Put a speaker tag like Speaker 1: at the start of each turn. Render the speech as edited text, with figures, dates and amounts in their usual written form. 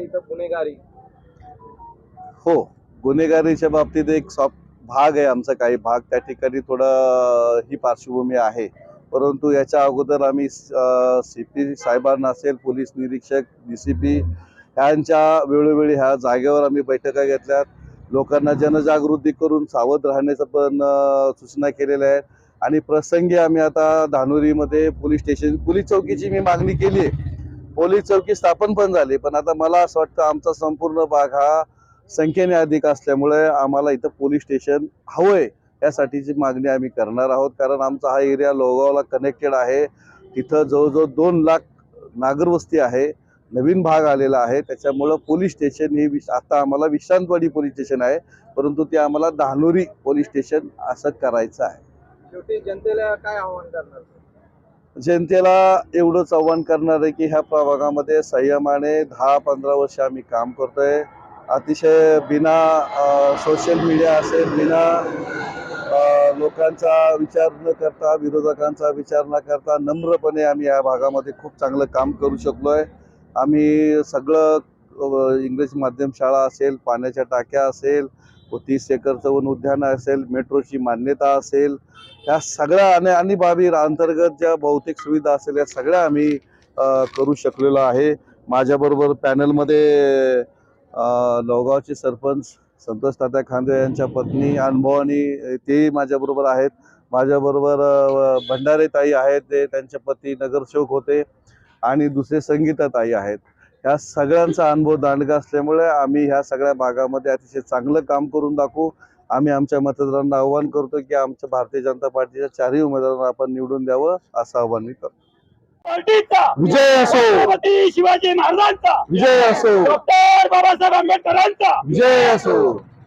Speaker 1: इथं गुन्हेगारी.
Speaker 2: हो, गुन्हेगारीच्या बाबतीत एक सॉफ्ट भाग आहे आमचा, काही भाग त्या ठिकाणी थोडं ही पार्श्वभूमी आहे. परंतु याच्या अगोदर आम्ही सीपी साहेबांना असेल, पोलीस निरीक्षक, डीसीपी यांच्या वेळोवेळी ह्या जागेवर आम्ही बैठका घेतल्यात. लोकांना जनजागृती करून सावध राहण्याचं पण सूचना केलेल्या आहेत. आणि प्रसंगी आम्ही आता धानोरीमध्ये पोलीस चौकीची मी मागणी केली आहे. पोलीस चौकी स्थापन पण झाली, पण आता मला असं वाटतं आमचा संपूर्ण भाग हा संख्येने अधिक असल्यामुळे आम्हाला इथं पोलीस स्टेशन हवंय, यासाठीची मागणी आम्ही करणार आहोत. कारण आमचा हा एरिया लोहगावला कनेक्टेड आहे. तिथं जवळजवळ 2 लाख नागरवस्ती आहे, नवीन भाग आलेला आहे. त्याच्यामुळं पोलीस स्टेशन हे आता आम्हाला विश्रांतवाडी पोलीस स्टेशन आहे, परंतु ते आम्हाला धानोरी पोलीस स्टेशन असं करायचं आहे.
Speaker 1: शेवटी जनतेला काय आव्हान करणार?
Speaker 2: जनतेला एवढंच आव्हान करणार आहे की ह्या प्रभागामध्ये संयमाने 10-15 वर्ष आम्ही काम करतोय. अतिशय बिना सोशल मीडिया असेल, बिना लोकांचा विचार न करता, विरोधकांचा विचार न करता नम्रपणे आम्ही या भागामध्ये खूप चांगलं काम करू शकलोय. आम्ही सगळं इंग्रजी माध्यम शाळा असेल, पाण्याच्या टाक्या असेल, 30 एकरचं वन उद्यान असेल, मेट्रोची मान्यता असेल, ह्या सगळ्या आणि बाबी अंतर्गत ज्या भौतिक सुविधा असेल या सगळ्या आम्ही करू शकलेलो आहे. माझ्याबरोबर पॅनलमध्ये लोहगावचे सरपंच संतोष तात्या खांदे यांच्या पत्नी अनुभवानी ते माझ्याबरोबर आहेत. माझ्याबरोबर भंडारे ताई आहेत, ते त्यांच्या पती नगरसेवक होते, आणि दुसरे संगीता ताई आहेत. ह्या सगळ्यांचा अनुभव दांडगा असल्यामुळे आम्ही ह्या सगळ्या भागामध्ये अतिशय चांगलं काम करून दाखवू. आम्ही आमच्या मतदारांना आव्हान करतो की आमच्या भारतीय जनता पार्टीच्या 4ही उमेदवारांना आपण निवडून द्यावं, असं आव्हान मी करतो.
Speaker 3: विजय असो, छत्रपती शिवाजी महाराजांचा
Speaker 2: विजय असो,
Speaker 3: डॉक्टर बाबासाहेब आंबेडकरांचा
Speaker 2: विजय असो.